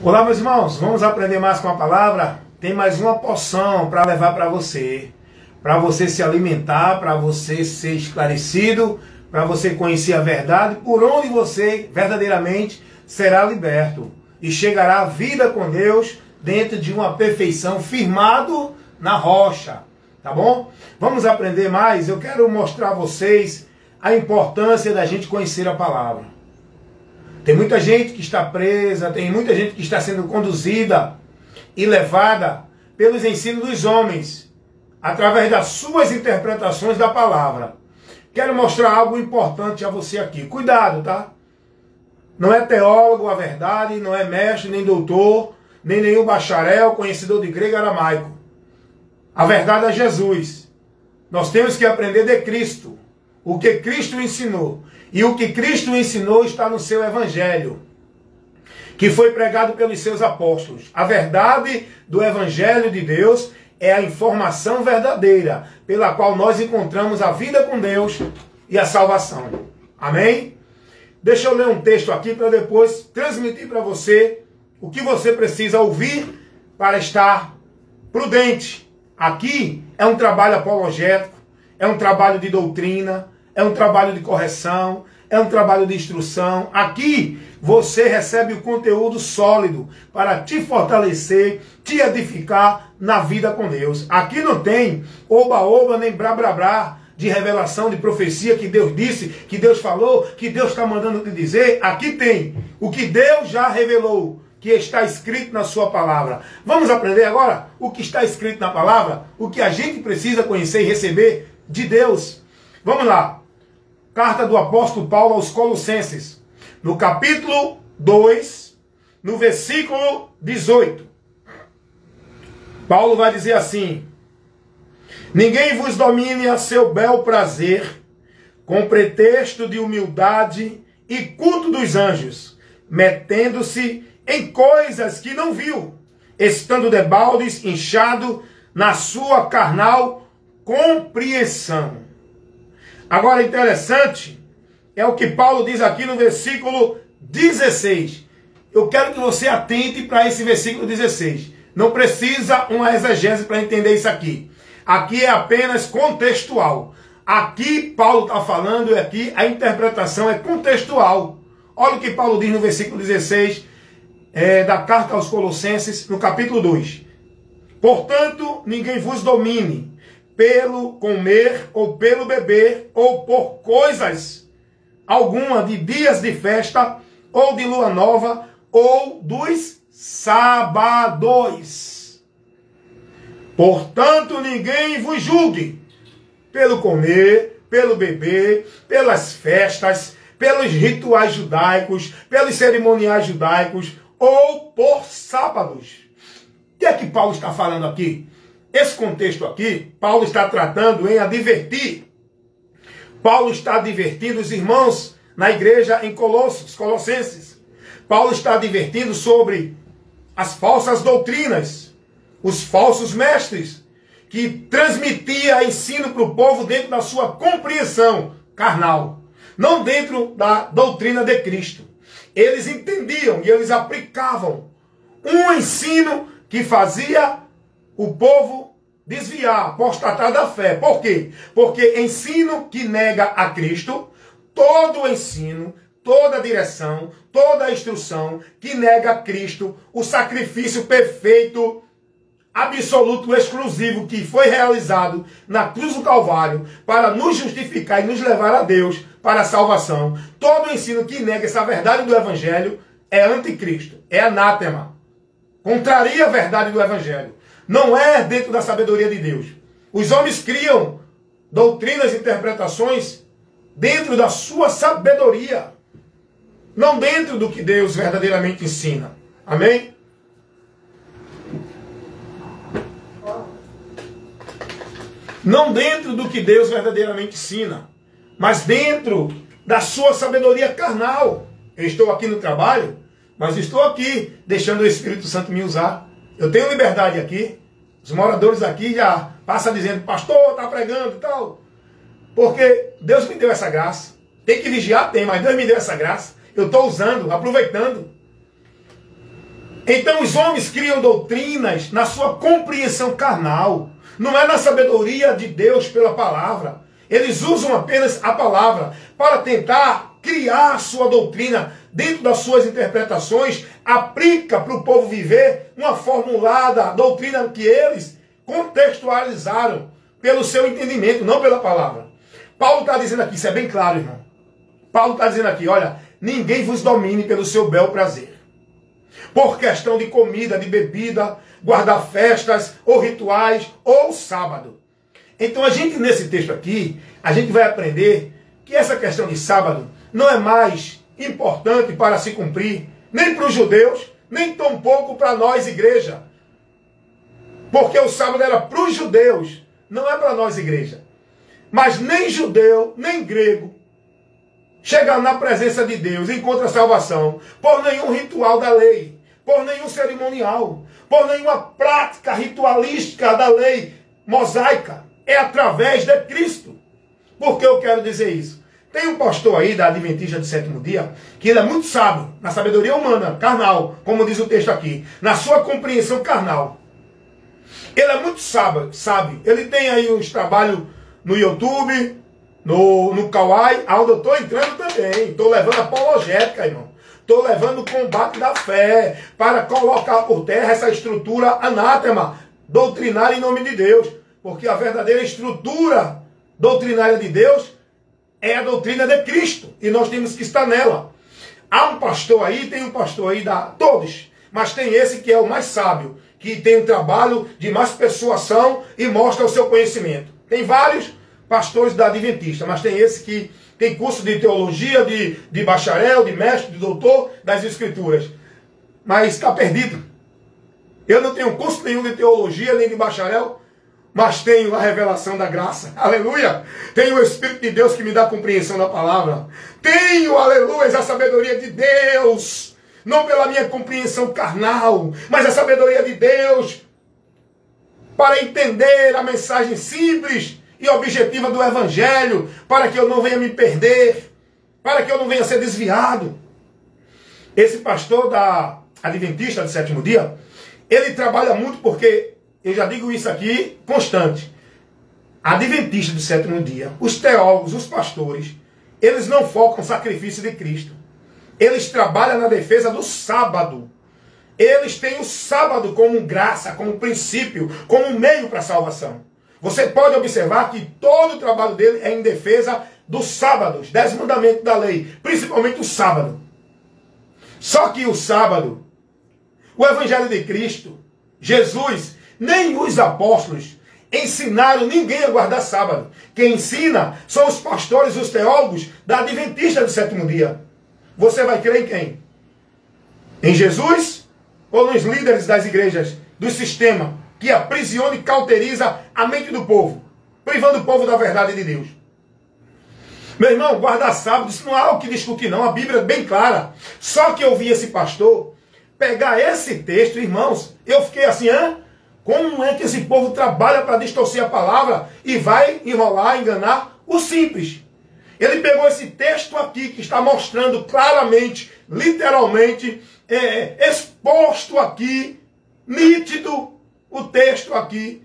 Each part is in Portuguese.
Olá, meus irmãos, vamos aprender mais com a palavra? Tem mais uma porção para levar para você se alimentar, para você ser esclarecido, para você conhecer a verdade, por onde você verdadeiramente será liberto e chegará à vida com Deus dentro de uma perfeição, firmado na rocha, tá bom? Vamos aprender mais. Eu quero mostrar a vocês a importância da gente conhecer a palavra. Tem muita gente que está presa, tem muita gente que está sendo conduzida e levada pelos ensinos dos homens, através das suas interpretações da palavra. Quero mostrar algo importante a você aqui. Cuidado, tá? Não é teólogo a verdade, não é mestre, nem doutor, nem nenhum bacharel, conhecedor de grego e aramaico. A verdade é Jesus. Nós temos que aprender de Cristo, o que Cristo ensinou. E o que Cristo ensinou está no seu evangelho, que foi pregado pelos seus apóstolos. A verdade do evangelho de Deus é a informação verdadeira, pela qual nós encontramos a vida com Deus e a salvação. Amém? Deixa eu ler um texto aqui para depois transmitir para você o que você precisa ouvir para estar prudente. Aqui é um trabalho apologético, é um trabalho de doutrina, é um trabalho de correção, é um trabalho de instrução. Aqui você recebe o conteúdo sólido para te fortalecer, te edificar na vida com Deus. Aqui não tem oba-oba nem brá-brá-brá de revelação, de profecia que Deus disse, que Deus falou, que Deus está mandando te dizer. Aqui tem o que Deus já revelou, que está escrito na sua palavra. Vamos aprender agora o que está escrito na palavra, o que a gente precisa conhecer e receber de Deus. Vamos lá. Carta do apóstolo Paulo aos Colossenses, no capítulo 2, no versículo 18. Paulo vai dizer assim: ninguém vos domine a seu bel prazer, com pretexto de humildade e culto dos anjos, metendo-se em coisas que não viu, estando debaldes, inchado na sua carnal compreensão. Agora, interessante é o que Paulo diz aqui no versículo 16. Eu quero que você atente para esse versículo 16. Não precisa uma exegese para entender isso aqui. Aqui é apenas contextual. Aqui Paulo está falando, e aqui a interpretação é contextual. Olha o que Paulo diz no versículo 16 da carta aos Colossenses, no capítulo 2. Portanto, ninguém vos domine pelo comer, ou pelo beber, ou por coisas alguma de dias de festa, ou de lua nova, ou dos sábados. Portanto, ninguém vos julgue pelo comer, pelo beber, pelas festas, pelos rituais judaicos, pelos cerimoniais judaicos, ou por sábados. O que é que Paulo está falando aqui? Esse contexto aqui, Paulo está tratando em advertir. Paulo está advertindo os irmãos na igreja em Colossenses. Paulo está advertindo sobre as falsas doutrinas, os falsos mestres, que transmitia ensino para o povo dentro da sua compreensão carnal, não dentro da doutrina de Cristo. Eles entendiam e eles aplicavam um ensino que fazia o povo desviar, apostatar da fé. Por quê? Porque ensino que nega a Cristo, todo o ensino, toda a direção, toda a instrução que nega a Cristo, o sacrifício perfeito, absoluto, exclusivo, que foi realizado na cruz do Calvário para nos justificar e nos levar a Deus para a salvação. Todo o ensino que nega essa verdade do Evangelho é anticristo, é anátema, contraria a verdade do Evangelho. Não é dentro da sabedoria de Deus. Os homens criam doutrinas e interpretações dentro da sua sabedoria, não dentro do que Deus verdadeiramente ensina. Amém? Não dentro do que Deus verdadeiramente ensina, mas dentro da sua sabedoria carnal. Eu estou aqui no trabalho, mas estou aqui deixando o Espírito Santo me usar. Eu tenho liberdade aqui. Os moradores aqui já passam dizendo: pastor, está pregando e tal. Porque Deus me deu essa graça. Tem que vigiar, tem, mas Deus me deu essa graça. Eu estou usando, aproveitando. Então os homens criam doutrinas na sua compreensão carnal. Não é na sabedoria de Deus pela palavra. Eles usam apenas a palavra para tentar criar a sua doutrina dentro das suas interpretações, aplica para o povo viver uma formulada doutrina que eles contextualizaram pelo seu entendimento, não pela palavra. Paulo está dizendo aqui, isso é bem claro, irmão. Paulo está dizendo aqui, olha, ninguém vos domine pelo seu bel prazer. Por questão de comida, de bebida, guardar festas, ou rituais, ou sábado. Então a gente, nesse texto aqui, a gente vai aprender que essa questão de sábado não é mais importante para se cumprir, nem para os judeus, nem tampouco para nós, igreja. Porque o sábado era para os judeus, não é para nós, igreja. Mas nem judeu, nem grego, chega na presença de Deus, encontra salvação, por nenhum ritual da lei, por nenhum cerimonial, por nenhuma prática ritualística da lei mosaica. É através de Cristo. Por que eu quero dizer isso? Tem um pastor aí da Adventista do Sétimo Dia, que ele é muito sábio, na sabedoria humana, carnal, como diz o texto aqui, na sua compreensão carnal. Ele é muito sábio. Ele tem aí uns trabalhos no YouTube, no Kawaii, onde eu estou entrando também. Estou levando apologética, irmão. Estou levando o combate da fé para colocar por terra essa estrutura anátema, doutrinária em nome de Deus. Porque a verdadeira estrutura doutrinária de Deus é a doutrina de Cristo. E nós temos que estar nela. Há um pastor aí, tem um pastor aí, todos. Mas tem esse que é o mais sábio, que tem um trabalho de mais persuasão e mostra o seu conhecimento. Tem vários pastores da Adventista, mas tem esse que tem curso de teologia, de bacharel, de mestre, de doutor das Escrituras. Mas está perdido. Eu não tenho curso nenhum de teologia, nem de bacharel, mas tenho a revelação da graça. Aleluia! Tenho o Espírito de Deus que me dá a compreensão da palavra. Tenho, aleluia, a sabedoria de Deus. Não pela minha compreensão carnal, mas a sabedoria de Deus para entender a mensagem simples e objetiva do Evangelho, para que eu não venha me perder, para que eu não venha ser desviado. Esse pastor da Adventista do Sétimo Dia, ele trabalha muito porque, eu já digo isso aqui, constante. A Adventista do Sétimo Dia, os teólogos, os pastores, eles não focam no sacrifício de Cristo. Eles trabalham na defesa do sábado. Eles têm o sábado como graça, como princípio, como meio para a salvação. Você pode observar que todo o trabalho dele é em defesa dos sábados, 10 mandamentos da lei, principalmente o sábado. Só que o sábado, o Evangelho de Cristo, Jesus, nem os apóstolos ensinaram ninguém a guardar sábado. Quem ensina são os pastores, os teólogos da Adventista do Sétimo Dia. Você vai crer em quem? Em Jesus ou nos líderes das igrejas, do sistema que aprisiona e cauteriza a mente do povo, privando o povo da verdade de Deus? Meu irmão, guardar sábado, isso não há o que discutir não, a Bíblia é bem clara. Só que eu vi esse pastor pegar esse texto, irmãos, eu fiquei assim, como é que esse povo trabalha para distorcer a palavra e vai enrolar, enganar o simples? Ele pegou esse texto aqui, que está mostrando claramente, literalmente, exposto aqui, nítido, o texto aqui,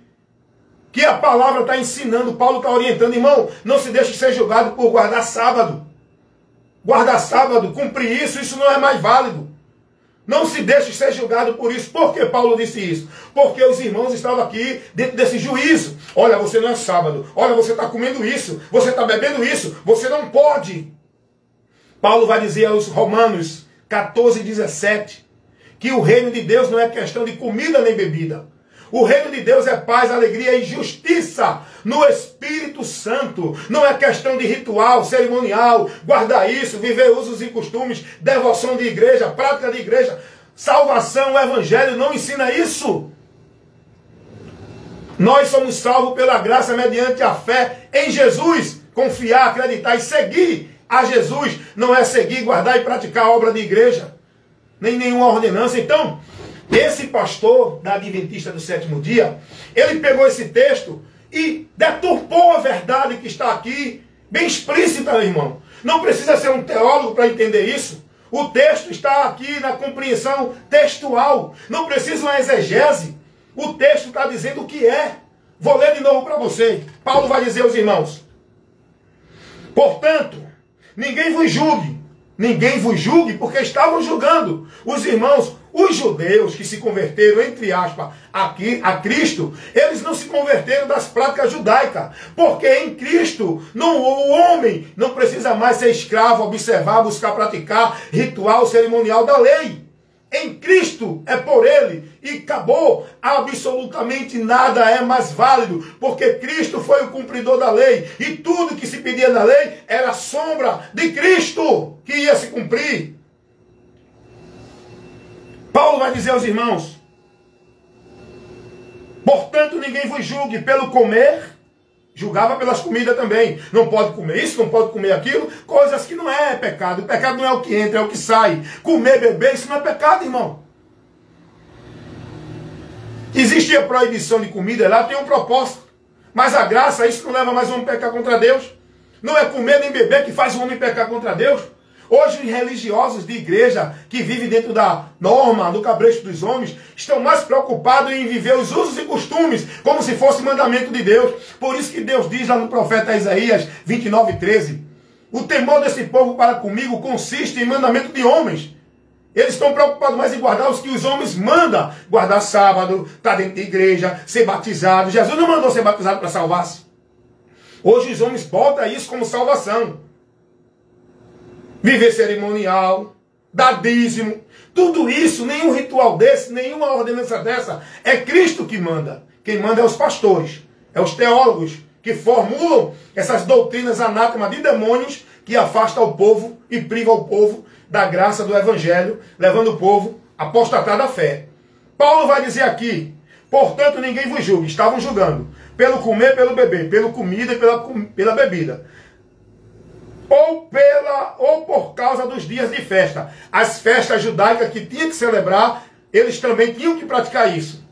que a palavra está ensinando, Paulo está orientando, irmão, não se deixe ser julgado por guardar sábado. Guardar sábado, cumprir isso não é mais válido. Não se deixe ser julgado por isso. Por que Paulo disse isso? Porque os irmãos estavam aqui dentro desse juízo. Olha, você não é sábado. Olha, você está comendo isso. Você está bebendo isso. Você não pode. Paulo vai dizer aos Romanos 14, 17, que o reino de Deus não é questão de comida nem bebida. O reino de Deus é paz, alegria e justiça no Espírito Santo. Não é questão de ritual, cerimonial, guardar isso, viver usos e costumes, devoção de igreja, prática de igreja. Salvação, o Evangelho não ensina isso. Nós somos salvos pela graça mediante a fé em Jesus. Confiar, acreditar e seguir a Jesus. Não é seguir, guardar e praticar a obra de igreja, nem nenhuma ordenança. Então, esse pastor da Adventista do Sétimo Dia, ele pegou esse texto e deturpou a verdade que está aqui, bem explícita, meu irmão. Não precisa ser um teólogo para entender isso. O texto está aqui na compreensão textual. Não precisa uma exegese. O texto está dizendo o que é. Vou ler de novo para você. Paulo vai dizer aos irmãos: portanto, ninguém vos julgue. Ninguém vos julgue, porque estavam julgando os irmãos, os judeus que se converteram, entre aspas, aqui a Cristo. Eles não se converteram das práticas judaicas, porque em Cristo o homem não precisa mais ser escravo, observar, buscar praticar ritual cerimonial da lei. Em Cristo é por Ele e acabou. Absolutamente nada é mais válido, porque Cristo foi o cumpridor da lei e tudo que se pedia na lei era sombra de Cristo que ia se cumprir. Paulo vai dizer aos irmãos: portanto, ninguém vos julgue pelo comer. Julgava pelas comidas também. Não pode comer isso, não pode comer aquilo. Coisas que não é pecado. O pecado não é o que entra, é o que sai. Comer, beber, isso não é pecado, irmão. Existe a proibição de comida, lá tem um propósito. Mas a graça, isso não leva mais o homem a pecar contra Deus. Não é comer nem beber que faz o homem pecar contra Deus. Hoje, os religiosos de igreja que vivem dentro da norma, do cabresto dos homens, estão mais preocupados em viver os usos e costumes, como se fosse mandamento de Deus. Por isso que Deus diz lá no profeta Isaías 29:13, o temor desse povo para comigo consiste em mandamento de homens. Eles estão preocupados mais em guardar os que os homens mandam. Guardar sábado, estar dentro da igreja, ser batizado. Jesus não mandou ser batizado para salvar-se. Hoje os homens botam isso como salvação. Viver cerimonial, dar dízimo, tudo isso, nenhum ritual desse, nenhuma ordenança dessa, é Cristo que manda. Quem manda é os pastores, é os teólogos que formulam essas doutrinas anátema de demônios que afastam o povo e privam o povo da graça do evangelho, levando o povo a apostatar da fé. Paulo vai dizer aqui: portanto, ninguém vos julgue. Estavam julgando pelo comer, pelo beber, pela comida e pela bebida. Ou por causa dos dias de festa. As festas judaicas que tinham que celebrar, eles também tinham que praticar isso.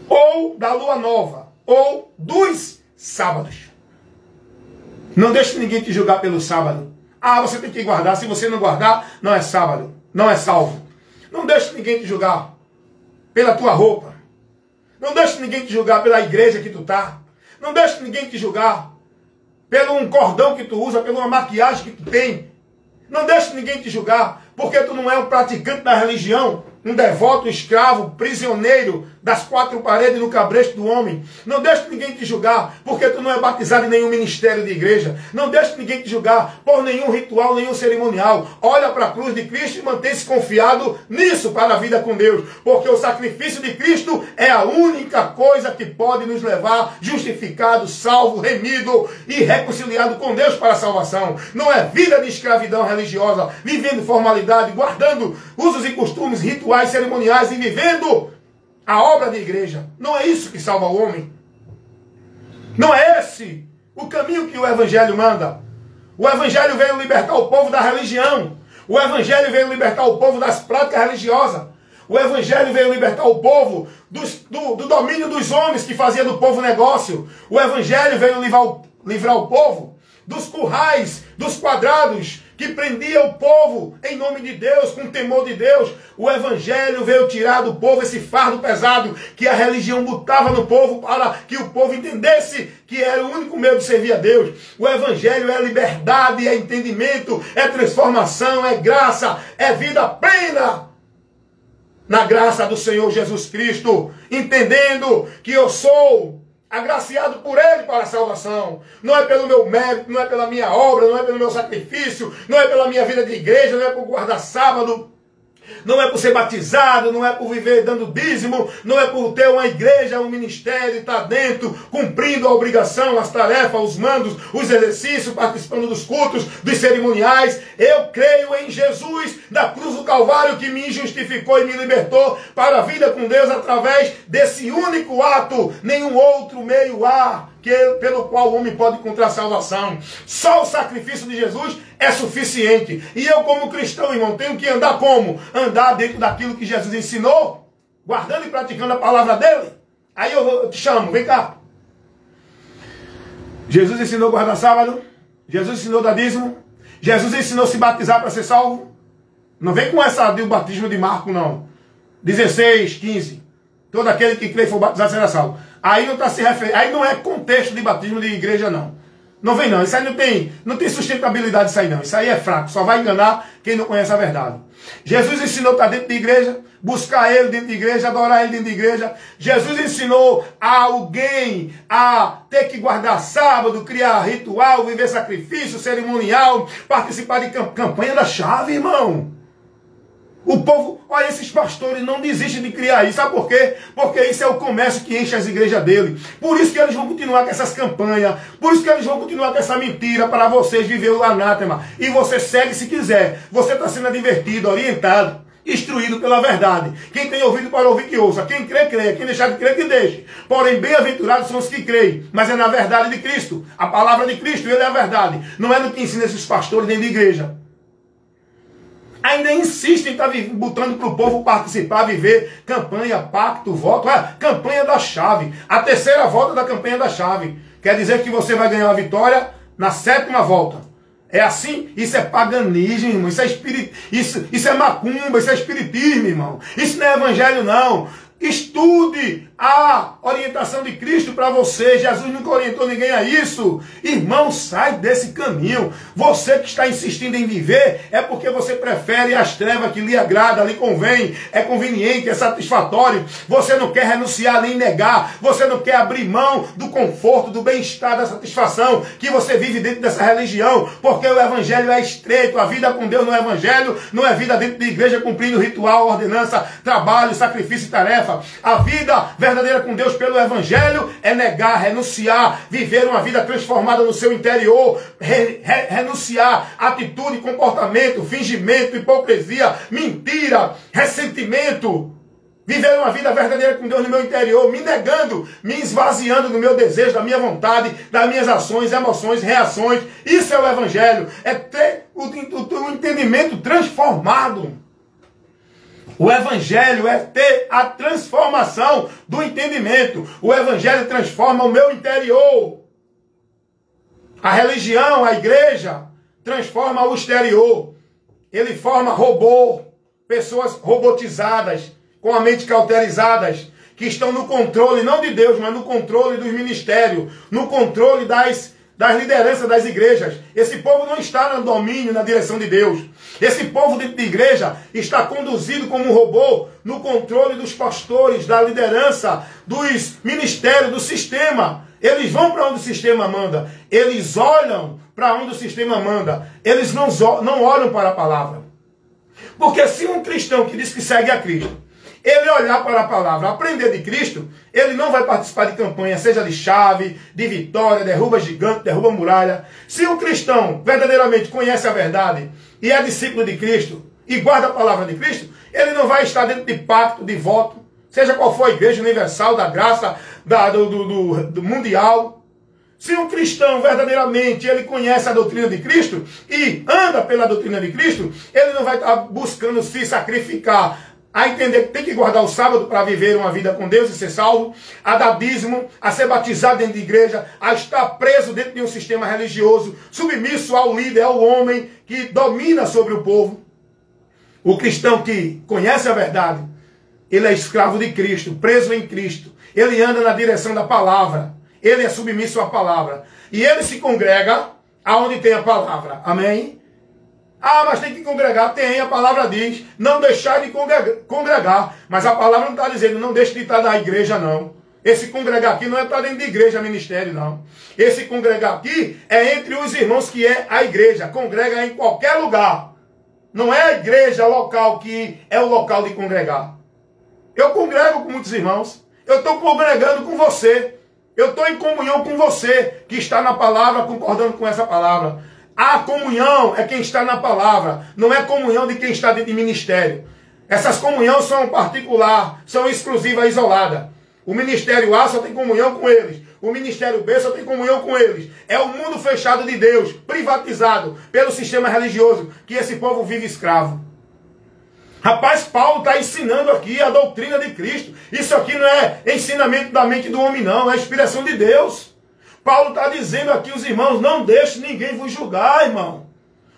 Ou da lua nova, ou dos sábados. Não deixe ninguém te julgar pelo sábado. Ah, você tem que guardar, se você não guardar, não é sábado, não é salvo. Não deixe ninguém te julgar pela tua roupa. Não deixe ninguém te julgar pela igreja que tu tá. Não deixe ninguém te julgar pelo um cordão que tu usa, pela uma maquiagem que tu tem. Não deixe ninguém te julgar, porque tu não é um praticante da religião, um devoto, escravo, prisioneiro das quatro paredes do cabresto do homem. Não deixe ninguém te julgar, porque tu não é batizado em nenhum ministério de igreja. Não deixe ninguém te julgar por nenhum ritual, nenhum cerimonial. Olha para a cruz de Cristo e mantém-se confiado nisso para a vida com Deus. Porque o sacrifício de Cristo é a única coisa que pode nos levar justificado, salvo, remido e reconciliado com Deus para a salvação. Não é vida de escravidão religiosa, vivendo formalidade, guardando usos e costumes, rituais, cerimoniais e vivendo a obra da igreja. Não é isso que salva o homem. Não é esse o caminho que o evangelho manda. O evangelho veio libertar o povo da religião. O evangelho veio libertar o povo das práticas religiosas. O evangelho veio libertar o povo do domínio dos homens que fazia do povo negócio. O evangelho veio livrar o povo dos currais, dos quadrados, que prendia o povo em nome de Deus, com temor de Deus. O evangelho veio tirar do povo esse fardo pesado que a religião botava no povo para que o povo entendesse que era o único meio de servir a Deus. O evangelho é liberdade, é entendimento, é transformação, é graça, é vida plena na graça do Senhor Jesus Cristo, entendendo que eu sou agraciado por Ele para a salvação. Não é pelo meu mérito, não é pela minha obra, não é pelo meu sacrifício, não é pela minha vida de igreja, não é por guardar sábado, não é por ser batizado, não é por viver dando dízimo, não é por ter uma igreja, um ministério, estar dentro, cumprindo a obrigação, as tarefas, os mandos, os exercícios, participando dos cultos, dos cerimoniais. Eu creio em Jesus, da cruz do Calvário, que me justificou e me libertou para a vida com Deus através desse único ato. Nenhum outro meio há pelo qual o homem pode encontrar salvação. Só o sacrifício de Jesus é suficiente. E eu, como cristão, irmão, tenho que andar como? Andar dentro daquilo que Jesus ensinou, guardando e praticando a palavra dele. Aí eu te chamo, vem cá. Jesus ensinou guardar sábado, Jesus ensinou dar dízimo, Jesus ensinou a se batizar para ser salvo? Não vem com essa do batismo de Marcos, não. 16, 15. Todo aquele que crê e for batizado será salvo. Aí não está se referindo. Aí não é contexto de batismo de igreja, não. Não vem, não. Isso aí não tem sustentabilidade, isso aí, não. Isso aí é fraco. Só vai enganar quem não conhece a verdade. Jesus ensinou a estar dentro da igreja, buscar Ele dentro da igreja, adorar Ele dentro da igreja. Jesus ensinou a alguém a ter que guardar sábado, criar ritual, viver sacrifício, cerimonial, participar de campanha da chave, irmão. O povo, olha, esses pastores não desistem de criar isso. Sabe por quê? Porque isso é o comércio que enche as igrejas dele. Por isso que eles vão continuar com essas campanhas. Por isso que eles vão continuar com essa mentira para vocês viver o anátema. E você segue se quiser. Você está sendo advertido, orientado, instruído pela verdade. Quem tem ouvido para ouvir que ouça. Quem crê, creia. Quem deixar de crer, que deixe. Porém, bem-aventurados são os que creem. Mas é na verdade de Cristo. A palavra de Cristo, Ele é a verdade. Não é no que ensina esses pastores dentro da igreja. Ainda insistem em estar botando para o povo participar, viver campanha, pacto, voto. Campanha da chave. A terceira volta da campanha da chave. Quer dizer que você vai ganhar a vitória na sétima volta. É assim? Isso é paganismo, irmão. Isso é macumba, isso é espiritismo, irmão. Isso não é evangelho, não. Estude a orientação de Cristo para você. Jesus nunca orientou ninguém a isso. Irmão, sai desse caminho. Você que está insistindo em viver é porque você prefere as trevas que lhe agrada, lhe convém, é conveniente, é satisfatório. Você não quer renunciar nem negar. Você não quer abrir mão do conforto, do bem-estar, da satisfação que você vive dentro dessa religião, porque o evangelho é estreito. A vida com Deus no evangelho não é vida dentro de igreja cumprindo ritual, ordenança, trabalho, sacrifício e tarefa. A vida verdadeira com Deus pelo evangelho é negar, renunciar, viver uma vida transformada no seu interior, renunciar atitude, comportamento, fingimento, hipocrisia, mentira, ressentimento. Viver uma vida verdadeira com Deus no meu interior, me negando, me esvaziando do meu desejo, da minha vontade, das minhas ações, emoções, reações. Isso é o evangelho, é ter o entendimento transformado. O evangelho é ter a transformação do entendimento. O evangelho transforma o meu interior. A religião, a igreja, transforma o exterior. Ele forma robô, pessoas robotizadas, com a mente cauterizadas, que estão no controle, não de Deus, mas no controle dos ministérios, no controle das lideranças das igrejas. Esse povo não está no domínio, na direção de Deus. Esse povo dentro de igreja está conduzido como um robô no controle dos pastores, da liderança, dos ministérios, do sistema. Eles vão para onde o sistema manda. Eles olham para onde o sistema manda. Eles não olham para a palavra. Porque se um cristão que diz que segue a Cristo, ele olhar para a palavra, aprender de Cristo, ele não vai participar de campanha, seja de chave, de vitória, derruba gigante, derruba muralha. Se um cristão verdadeiramente conhece a verdade e é discípulo de Cristo e guarda a palavra de Cristo, ele não vai estar dentro de pacto, de voto, seja qual for a igreja universal, da graça, do mundial. Se um cristão verdadeiramente ele conhece a doutrina de Cristo e anda pela doutrina de Cristo, ele não vai estar buscando se sacrificar, a entender que tem que guardar o sábado para viver uma vida com Deus e ser salvo, a dar dízimo, a ser batizado dentro de igreja, a estar preso dentro de um sistema religioso, submisso ao líder, ao homem que domina sobre o povo. O cristão que conhece a verdade, ele é escravo de Cristo, preso em Cristo. Ele anda na direção da palavra. Ele é submisso à palavra. E ele se congrega aonde tem a palavra. Amém? Ah, mas tem que congregar. Tem, a palavra diz, não deixar de congregar. Mas a palavra não está dizendo, não deixe de estar na igreja, não. Esse congregar aqui não é estar dentro de igreja, ministério, não. Esse congregar aqui é entre os irmãos que é a igreja. Congrega em qualquer lugar. Não é a igreja local que é o local de congregar. Eu congrego com muitos irmãos. Eu estou congregando com você. Eu estou em comunhão com você que está na palavra, concordando com essa palavra. A comunhão é quem está na palavra, não é comunhão de quem está dentro de ministério. Essas comunhões são particular, são exclusivas, isoladas. O ministério A só tem comunhão com eles. O ministério B só tem comunhão com eles. É o mundo fechado de Deus, privatizado pelo sistema religioso, que esse povo vive escravo. Rapaz, Paulo está ensinando aqui a doutrina de Cristo. Isso aqui não é ensinamento da mente do homem, não. É inspiração de Deus. Paulo está dizendo aqui, os irmãos, não deixe ninguém vos julgar, irmão.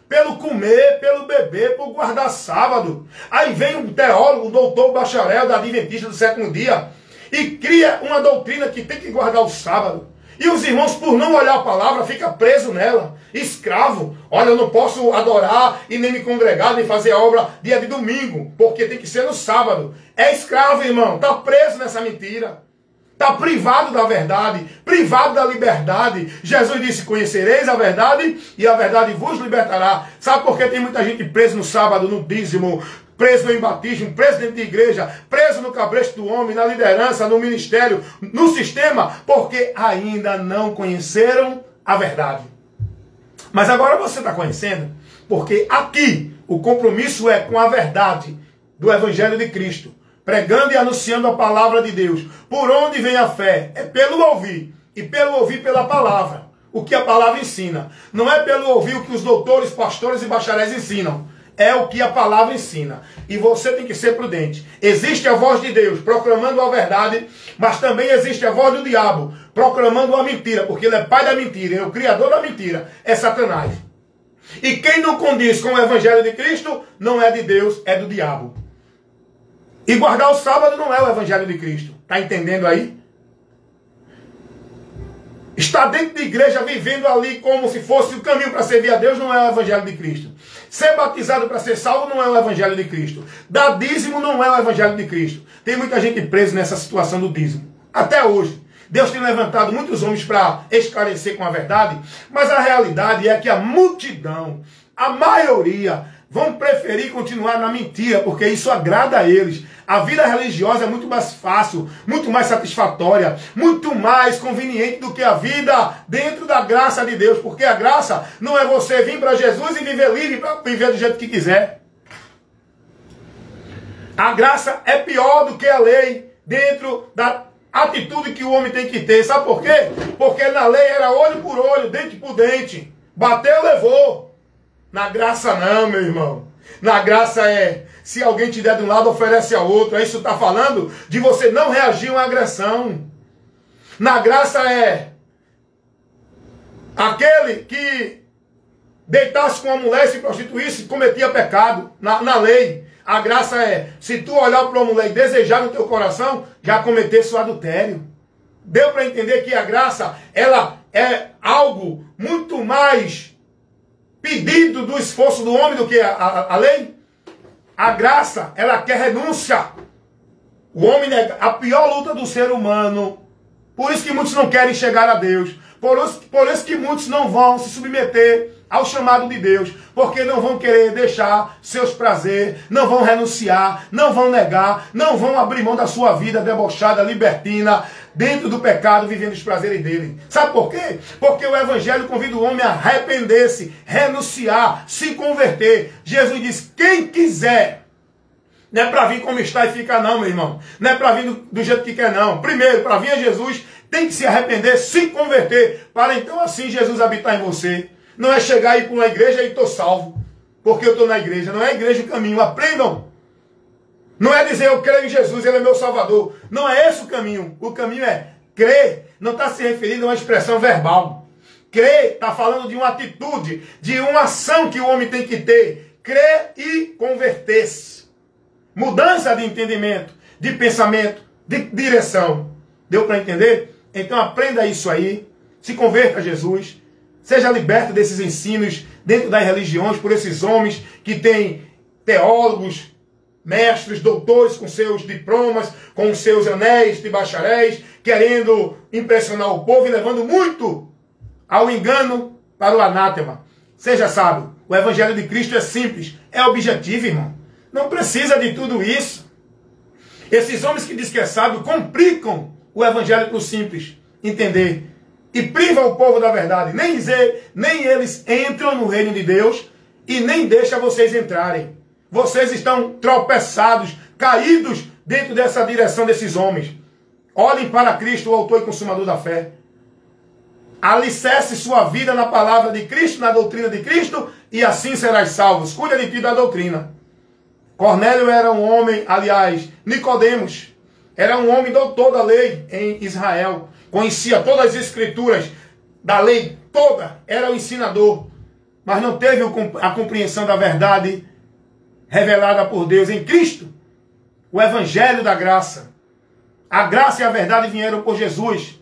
pelo comer, pelo beber, por guardar sábado. Aí vem um teólogo, doutor bacharel da Adventista do Sétimo Dia, e cria uma doutrina que tem que guardar o sábado. E os irmãos, por não olhar a palavra, ficam presos nela, escravo. Olha, eu não posso adorar e nem me congregar, nem fazer a obra dia de domingo, porque tem que ser no sábado. É escravo, irmão, está preso nessa mentira. Está privado da verdade, privado da liberdade. Jesus disse, conhecereis a verdade e a verdade vos libertará. Sabe por que tem muita gente presa no sábado, no dízimo, preso em batismo, preso dentro de igreja, preso no cabresto do homem, na liderança, no ministério, no sistema? Porque ainda não conheceram a verdade. Mas agora você está conhecendo, porque aqui o compromisso é com a verdade do Evangelho de Cristo, pregando e anunciando a palavra de Deus. Por onde vem a fé? É pelo ouvir, e pelo ouvir pela palavra, o que a palavra ensina. Não é pelo ouvir o que os doutores, pastores e bacharéis ensinam. É o que a palavra ensina. E você tem que ser prudente. Existe a voz de Deus proclamando a verdade, mas também existe a voz do diabo proclamando a mentira, porque ele é pai da mentira, ele é o criador da mentira, é Satanás. E quem não condiz com o Evangelho de Cristo não é de Deus, é do diabo. E guardar o sábado não é o Evangelho de Cristo. Está entendendo aí? Estar dentro de igreja, vivendo ali como se fosse o caminho para servir a Deus, não é o Evangelho de Cristo. Ser batizado para ser salvo não é o Evangelho de Cristo. Dar dízimo não é o Evangelho de Cristo. Tem muita gente presa nessa situação do dízimo. Até hoje. Deus tem levantado muitos homens para esclarecer com a verdade, mas a realidade é que a multidão, a maioria, vão preferir continuar na mentira, porque isso agrada a eles. A vida religiosa é muito mais fácil, muito mais satisfatória, muito mais conveniente do que a vida dentro da graça de Deus, porque a graça não é você vir para Jesus e viver livre para viver do jeito que quiser. A graça é pior do que a lei dentro da atitude que o homem tem que ter. Sabe por quê? Porque na lei era olho por olho, dente por dente. Bateu, levou. Na graça não, meu irmão. Na graça é, se alguém te der de um lado, oferece ao outro. Isso está falando de você não reagir a uma agressão. Na graça é aquele que deitasse com uma mulher e se prostituísse, cometia pecado. Na lei. A graça é, se tu olhar para uma mulher e desejar no teu coração, já cometesse o adultério. Deu para entender que a graça, ela é algo muito mais pedido do esforço do homem do que a lei? A graça, ela quer renúncia. O homem nega a pior luta do ser humano. Por isso que muitos não querem chegar a Deus. Por isso que muitos não vão se submeter ao chamado de Deus, porque não vão querer deixar seus prazeres, não vão renunciar, não vão negar, não vão abrir mão da sua vida debochada, libertina, dentro do pecado, vivendo os prazeres dele. Sabe por quê? Porque o Evangelho convida o homem a arrepender-se, renunciar, se converter. Jesus diz, quem quiser, não é para vir como está e ficar não, meu irmão. Não é para vir do jeito que quer não. Primeiro, para vir a Jesus, tem que se arrepender, se converter, para então assim Jesus habitar em você. Não é chegar e ir para uma igreja e estou salvo, porque eu estou na igreja. Não é a igreja o caminho, aprendam. Não é dizer eu creio em Jesus, Ele é meu Salvador. Não é esse o caminho. O caminho é crer. Não está se referindo a uma expressão verbal. Crer está falando de uma atitude, de uma ação que o homem tem que ter. Crer e converter-se. Mudança de entendimento, de pensamento, de direção. Deu para entender? Então aprenda isso aí. Se converta a Jesus. Seja liberto desses ensinos dentro das religiões por esses homens que têm teólogos, mestres, doutores com seus diplomas, com seus anéis de bacharéis, querendo impressionar o povo e levando muito ao engano para o anátema. Seja sábio, o Evangelho de Cristo é simples, é objetivo, irmão. Não precisa de tudo isso. Esses homens que dizem que é sábio complicam o Evangelho para o simples entender. E priva o povo da verdade. Nem eles entram no reino de Deus e nem deixa vocês entrarem. Vocês estão tropeçados, caídos dentro dessa direção desses homens. Olhem para Cristo, o autor e consumador da fé. Alicerce sua vida na palavra de Cristo, na doutrina de Cristo, e assim serás salvos. Cuida de ti da doutrina. Cornélio era um homem, aliás, Nicodemos, era um homem doutor da lei em Israel. Conhecia todas as escrituras da lei toda, era o ensinador. mas não teve a compreensão da verdade revelada por Deus em Cristo, o evangelho da graça. A graça e a verdade vieram por Jesus.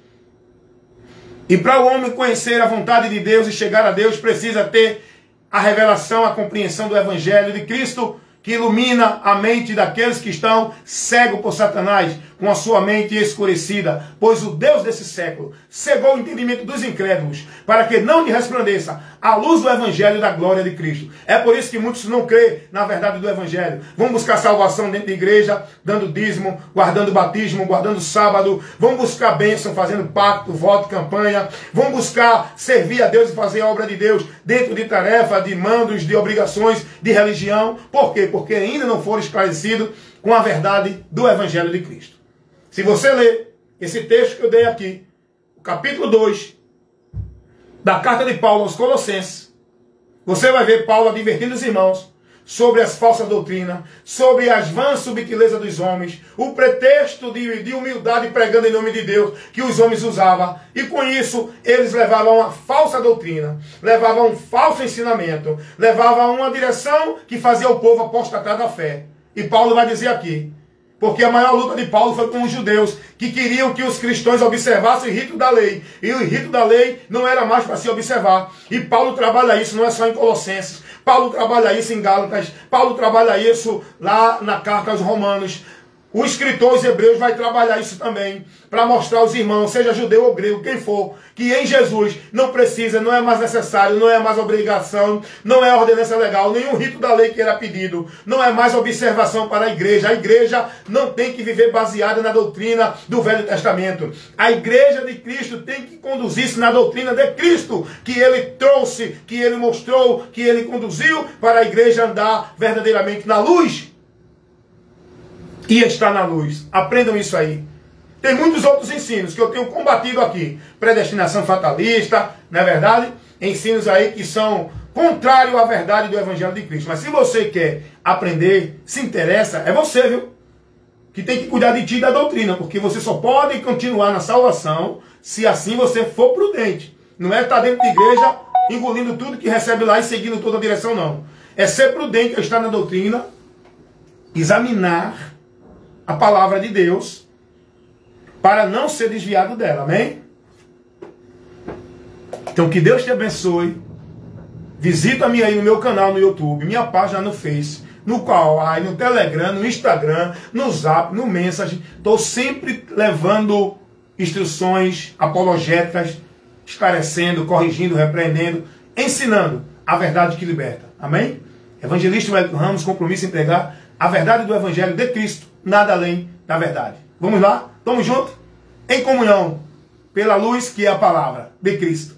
E para o homem conhecer a vontade de Deus e chegar a Deus, precisa ter a revelação, a compreensão do evangelho de Cristo, que ilumina a mente daqueles que estão cegos por Satanás, com a sua mente escurecida, pois o Deus desse século cegou o entendimento dos incrédulos, para que não lhe resplandeça a luz do evangelho da glória de Cristo. É por isso que muitos não crêem na verdade do evangelho. Vão buscar salvação dentro da igreja, dando dízimo, guardando batismo, guardando sábado, vão buscar bênção, fazendo pacto, voto, campanha, vão buscar servir a Deus e fazer a obra de Deus dentro de tarefa, de mandos, de obrigações, de religião. Por quê? Porque ainda não foram esclarecidos com a verdade do evangelho de Cristo. Se você ler esse texto que eu dei aqui, o capítulo 2 da carta de Paulo aos Colossenses, você vai ver Paulo advertindo os irmãos sobre as falsas doutrinas, sobre as vãs subtilezas dos homens, o pretexto de humildade pregando em nome de Deus que os homens usavam, e com isso eles levavam uma falsa doutrina, levavam um falso ensinamento, levavam uma direção que fazia o povo apostatar da fé. E Paulo vai dizer aqui, porque a maior luta de Paulo foi com os judeus, que queriam que os cristãos observassem o rito da lei. E o rito da lei não era mais para se observar. E Paulo trabalha isso, não é só em Colossenses. Paulo trabalha isso em Gálatas. Paulo trabalha isso lá na carta aos Romanos. O escritor aos Hebreus vai trabalhar isso também, para mostrar aos irmãos, seja judeu ou grego, quem for, que em Jesus não precisa, não é mais necessário, não é mais obrigação, não é ordenança legal, nenhum rito da lei que era pedido, não é mais observação para a igreja. A igreja não tem que viver baseada na doutrina do Velho Testamento. A igreja de Cristo tem que conduzir-se na doutrina de Cristo, que ele trouxe, que ele mostrou, que ele conduziu para a igreja andar verdadeiramente na luz. E está na luz. Aprendam isso aí. Tem muitos outros ensinos que eu tenho combatido aqui. Predestinação fatalista, não é verdade? Ensinos aí que são contrários à verdade do Evangelho de Cristo. Mas se você quer aprender, se interessa, é você, viu? Que tem que cuidar de ti e da doutrina. Porque você só pode continuar na salvação se assim você for prudente. Não é estar dentro de igreja, engolindo tudo que recebe lá e seguindo toda a direção, não. É ser prudente, é estar na doutrina, examinar a palavra de Deus, para não ser desviado dela, amém? Então que Deus te abençoe. Visita-me aí no meu canal no YouTube, minha página no Face, no Kawaii, no Telegram, no Instagram, no Zap, no Message. Estou sempre levando instruções apologéticas, esclarecendo, corrigindo, repreendendo, ensinando a verdade que liberta, amém? Evangelista Wellington Ramos, compromisso em pregar a verdade do Evangelho de Cristo, nada além da verdade. Vamos lá? Tamo junto? Em comunhão, pela luz que é a palavra de Cristo.